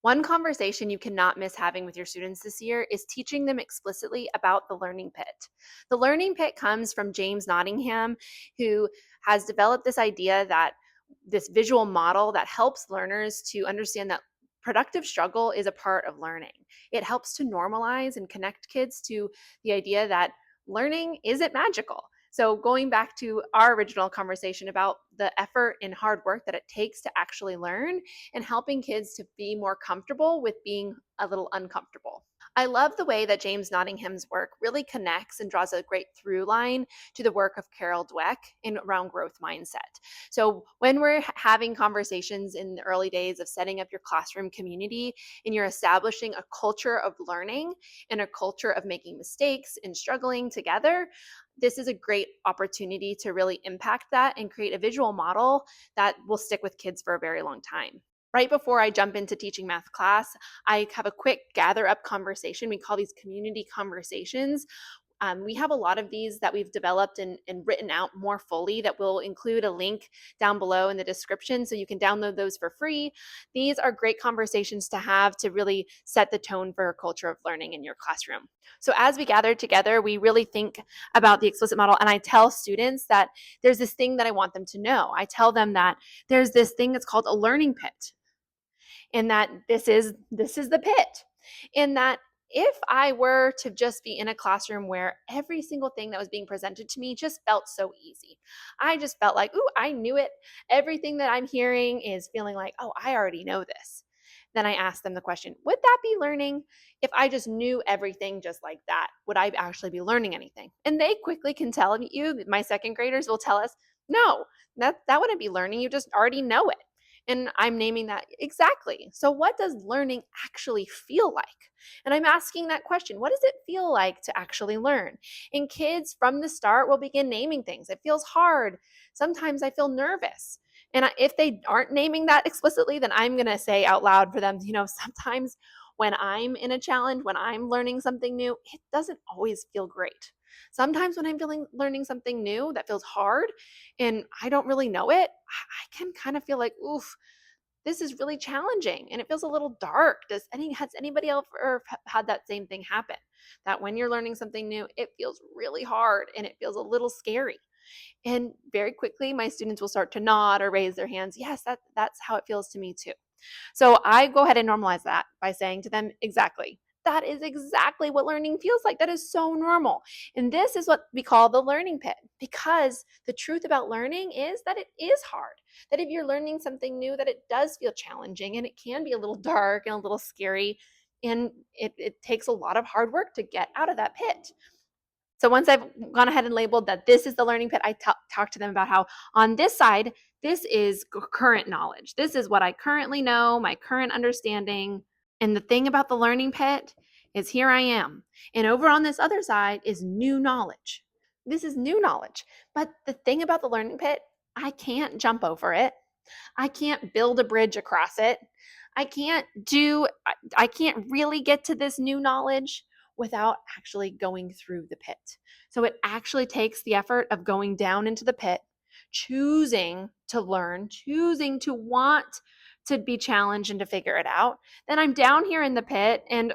One conversation you cannot miss having with your students this year is teaching them explicitly about the learning pit. The learning pit comes from James Nottingham, who has developed this idea that this visual model that helps learners to understand that productive struggle is a part of learning. It helps to normalize and connect kids to the idea that learning isn't magical. So, going back to our original conversation about the effort and hard work that it takes to actually learn, and helping kids to be more comfortable with being a little uncomfortable. I love the way that James Nottingham's work really connects and draws a great through line to the work of Carol Dweck in around growth mindset. So when we're having conversations in the early days of setting up your classroom community and you're establishing a culture of learning and a culture of making mistakes and struggling together, this is a great opportunity to really impact that and create a visual model that will stick with kids for a very long time. Right before I jump into teaching math class, I have a quick gather up conversation. We call these community conversations. We have a lot of these that we've developed and written out more fully that will include a link down below in the description so you can download those for free. These are great conversations to have to really set the tone for a culture of learning in your classroom. So as we gather together, we really think about the explicit model, and I tell students that there's this thing that I want them to know. I tell them that there's this thing that's called a learning pit, and that this is the pit, and that if I were to just be in a classroom where every single thing that was being presented to me just felt so easy, I just felt like, ooh, I knew it. Everything that I'm hearing is feeling like, oh, I already know this. Then I ask them the question, would that be learning? If I just knew everything just like that, would I actually be learning anything? And they quickly can tell you, my second graders will tell us, no, that wouldn't be learning. You just already know it. And I'm naming that exactly. So, what does learning actually feel like? And I'm asking that question, what does it feel like to actually learn? And kids from the start will begin naming things. It feels hard. Sometimes I feel nervous. And if they aren't naming that explicitly, then I'm going to say out loud for them, sometimes when I'm in a challenge, when I'm learning something new, it doesn't always feel great. Sometimes when I'm learning something new that feels hard and I don't really know it, I can kind of feel like, oof, this is really challenging and it feels a little dark. Has anybody else ever had that same thing happen? That when you're learning something new, it feels really hard and it feels a little scary. And very quickly, my students will start to nod or raise their hands. Yes, that's how it feels to me too. So I go ahead and normalize that by saying to them, exactly. That is exactly what learning feels like. That is so normal. And this is what we call the learning pit, because the truth about learning is that it is hard. That if you're learning something new, that it does feel challenging and it can be a little dark and a little scary. And it takes a lot of hard work to get out of that pit. So once I've gone ahead and labeled that this is the learning pit, I talk to them about how on this side, this is current knowledge. This is what I currently know, my current understanding. And the thing about the learning pit is here I am. And over on this other side is new knowledge. This is new knowledge. But the thing about the learning pit, I can't jump over it. I can't build a bridge across it. I can't really get to this new knowledge without actually going through the pit. So it actually takes the effort of going down into the pit, choosing to learn, choosing to want to be challenged and to figure it out. Then I'm down here in the pit and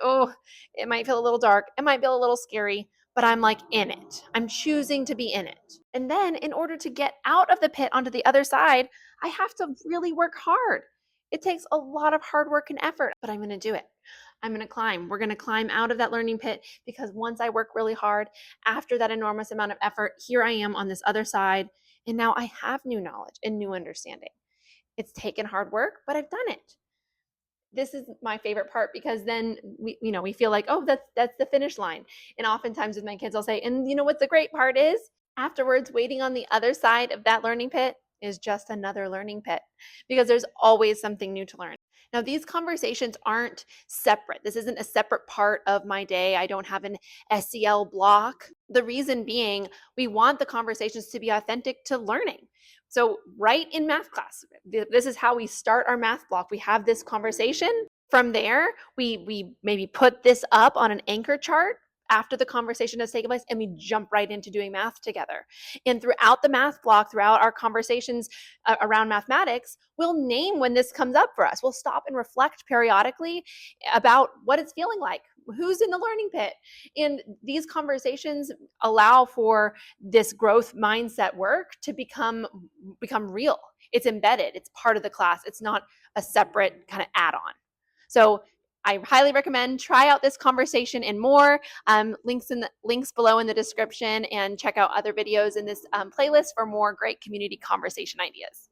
it might feel a little dark. It might feel a little scary, but I'm like in it. I'm choosing to be in it. And then in order to get out of the pit onto the other side, I have to really work hard. It takes a lot of hard work and effort, but I'm going to do it. I'm going to climb. We're going to climb out of that learning pit, because once I work really hard, after that enormous amount of effort, here I am on this other side. And now I have new knowledge and new understanding. It's taken hard work, but I've done it. This is my favorite part, because then we feel like, oh, that's the finish line. And oftentimes with my kids, I'll say, and you know what the great part is? Afterwards, waiting on the other side of that learning pit is just another learning pit, because there's always something new to learn. Now, these conversations aren't separate. This isn't a separate part of my day. I don't have an SEL block. The reason being, we want the conversations to be authentic to learning. So right in math class, this is how we start our math block. We have this conversation. From there, we maybe put this up on an anchor chart after the conversation has taken place, and we jump right into doing math together. And throughout the math block, throughout our conversations around mathematics, we'll name when this comes up for us. We'll stop and reflect periodically about what it's feeling like, who's in the learning pit. And these conversations allow for this growth mindset work to become real. It's embedded, it's part of the class. It's not a separate kind of add-on. So I highly recommend try out this conversation and more. Links below in the description, and check out other videos in this playlist for more great community conversation ideas.